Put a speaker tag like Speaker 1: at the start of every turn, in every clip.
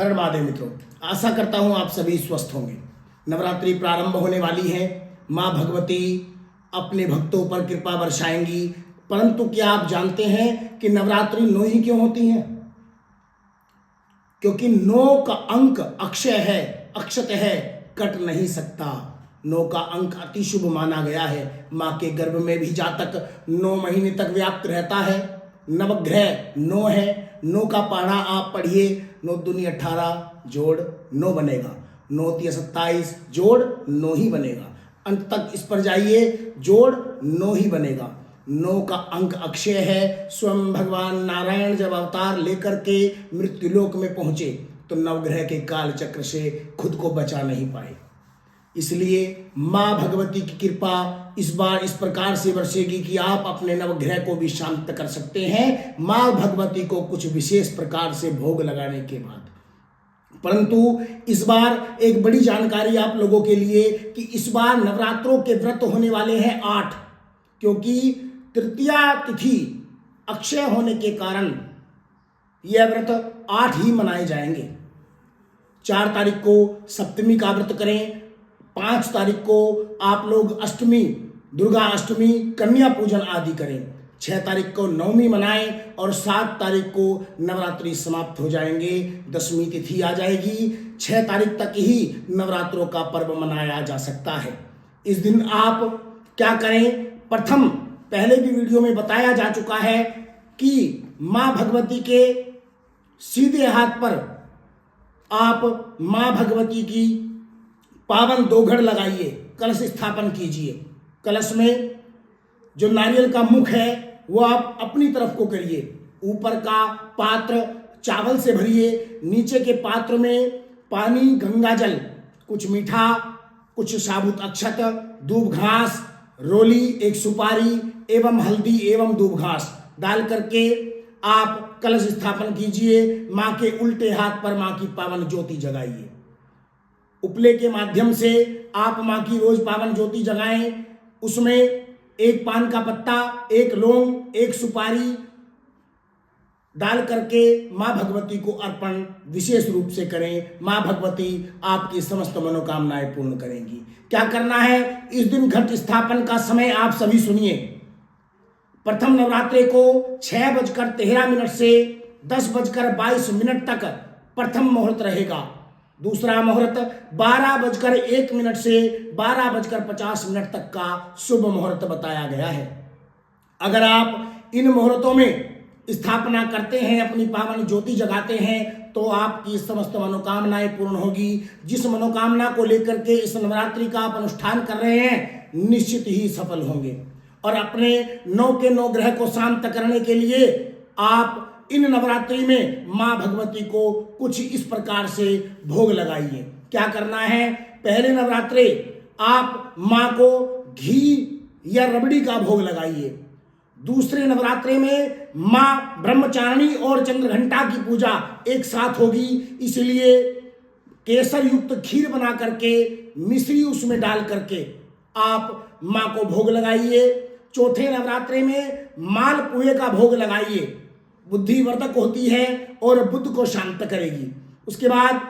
Speaker 1: हर महादेव मित्रों, आशा करता हूँ आप सभी स्वस्थ होंगे। नवरात्रि प्रारंभ होने वाली है। माँ भगवती अपने भक्तों पर कृपा बरसाएंगी। परंतु क्या आप जानते हैं कि नवरात्रि 9 ही क्यों होती हैं? क्योंकि 9 का अंक अक्षय है, अक्षत है, कट नहीं सकता। 9 का अंक अति शुभ माना गया है। माँ के गर्भ में भी जातक 9 महीने तक व्याप्त रहता है। नवग्रह 9 है। 9 का पढ़ा आप पढ़िए। 9 दूनी 18 जोड़ 9 बनेगा। 9 तिया 27 जोड़ 9 ही बनेगा। अंत तक इस पर जाइए, जोड़ 9 ही बनेगा। 9 का अंक अक्षय है। स्वयं भगवान नारायण जब अवतार लेकर के मृत्युलोक में पहुंचे तो नवग्रह के काल चक्र से खुद को बचा नहीं पाए। इसलिए माँ भगवती की कृपा इस बार इस प्रकार से बरसेगी कि आप अपने नवग्रह को भी शांत कर सकते हैं, माँ भगवती को कुछ विशेष प्रकार से भोग लगाने के बाद। परंतु इस बार एक बड़ी जानकारी आप लोगों के लिए कि इस बार नवरात्रों के व्रत होने वाले हैं 8, क्योंकि तृतीया तिथि अक्षय होने के कारण यह व्रत 8 ही मनाए जाएंगे। 4 तारीख को सप्तमी का व्रत करें, 5 तारीख को आप लोग अष्टमी, दुर्गा अष्टमी, कन्या पूजन आदि करें, 6 तारीख को नवमी मनाएं और 7 तारीख को नवरात्रि समाप्त हो जाएंगे। 10वीं तिथि आ जाएगी। 6 तारीख तक ही नवरात्रों का पर्व मनाया जा सकता है। इस दिन आप क्या करें? प्रथम, पहले भी वीडियो में बताया जा चुका है कि माँ भगवती के सीधे हाथ पर आप माँ भगवती की पावन 2 घड़ लगाइए, कलश स्थापन कीजिए। कलश में जो नारियल का मुख है वो आप अपनी तरफ को करिए। ऊपर का पात्र चावल से भरिए, नीचे के पात्र में पानी, गंगा जल, कुछ मीठा, कुछ साबुत अक्षत, दूब घास, रोली, एक सुपारी एवं हल्दी एवं दूब घास डाल करके आप कलश स्थापन कीजिए। माँ के उल्टे हाथ पर माँ की पावन ज्योति जगाइए। उपले के माध्यम से आप माँ की रोज पावन ज्योति जगाएं। उसमें एक पान का पत्ता, एक लौंग, एक सुपारी डाल करके माँ भगवती को अर्पण विशेष रूप से करें। माँ भगवती आपकी समस्त मनोकामनाएं पूर्ण करेंगी। क्या करना है? इस दिन घट स्थापन का समय आप सभी सुनिए। प्रथम नवरात्रि को 6:13 से 10:22 तक प्रथम मुहूर्त रहेगा। दूसरा मुहूर्त 12:01 से 12:50 तक का शुभ मुहूर्त बताया गया है। अगर आप इन मुहूर्तों में स्थापना करते हैं, अपनी पावन ज्योति जगाते हैं, तो आपकी समस्त मनोकामनाएं पूर्ण होगी। जिस मनोकामना को लेकर के इस नवरात्रि का आप अनुष्ठान कर रहे हैं, निश्चित ही सफल होंगे। और अपने 9 के 9 ग्रह को शांत करने के लिए आप इन नवरात्रि में माँ भगवती को कुछ इस प्रकार से भोग लगाइए। क्या करना है? पहले नवरात्रि आप माँ को घी या रबड़ी का भोग लगाइए। दूसरे नवरात्रि में माँ ब्रह्मचारिणी और चंद्रघंटा की पूजा एक साथ होगी, इसलिए केसर युक्त खीर बना करके मिश्री उसमें डाल करके आप माँ को भोग लगाइए। चौथे नवरात्रि में मालपुए का भोग लगाइए। बुद्धिवर्धक होती है और बुद्ध को शांत करेगी। उसके बाद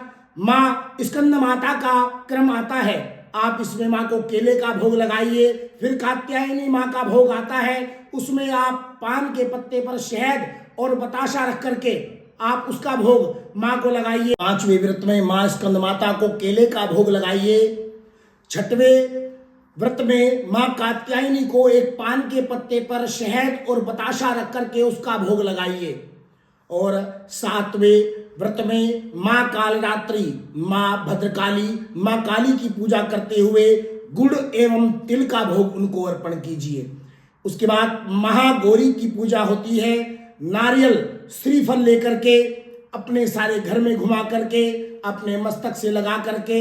Speaker 1: माँ स्कंद माता का क्रम आता है, आप इसमें माँ को केले का भोग लगाइए। फिर कात्यायनी माँ का भोग आता है, उसमें आप पान के पत्ते पर शहद और बताशा रख करके आप उसका भोग माँ को लगाइए। 5वें व्रत में माँ स्कंद माता को केले का भोग लगाइए। 6वें व्रत में माँ कात्यायनी को एक पान के पत्ते पर शहद और बताशा रख करके उसका भोग लगाइए। और 7वें व्रत में माँ कालरात्रि, माँ भद्रकाली, माँ काली की पूजा करते हुए गुड़ एवं तिल का भोग उनको अर्पण कीजिए। उसके बाद महागौरी की पूजा होती है। नारियल, श्रीफल लेकर के अपने सारे घर में घुमा करके अपने मस्तक से लगा करके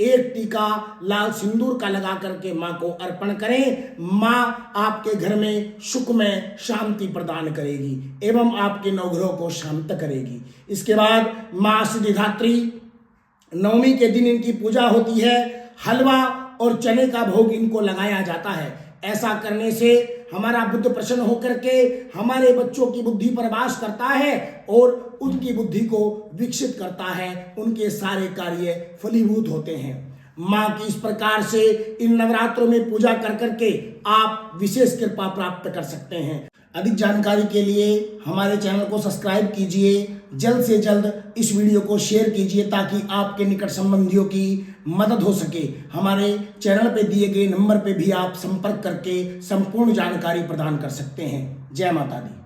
Speaker 1: एक टीका लाल सिंदूर का लगा करके माँ को अर्पण करें। माँ आपके घर में सुख में शांति प्रदान करेगी एवं आपके नवग्रहों को शांत करेगी। इसके बाद माँ सिद्धिदात्री, 9वीं के दिन इनकी पूजा होती है। हलवा और चने का भोग इनको लगाया जाता है। ऐसा करने से हमारा बुद्ध प्रसन्न होकर के हमारे बच्चों की बुद्धि पर वास करता है और उनकी बुद्धि को विकसित करता है, उनके सारे कार्य फलीभूत होते हैं। माँ की इस प्रकार से इन नवरात्रों में पूजा कर करके आप विशेष कृपा प्राप्त कर सकते हैं। अधिक जानकारी के लिए हमारे चैनल को सब्सक्राइब कीजिए, जल्द से जल्द इस वीडियो को शेयर कीजिए ताकि आपके निकट संबंधियों की मदद हो सके। हमारे चैनल पे दिए गए नंबर पे भी आप संपर्क करके संपूर्ण जानकारी प्रदान कर सकते हैं। जय माता दी।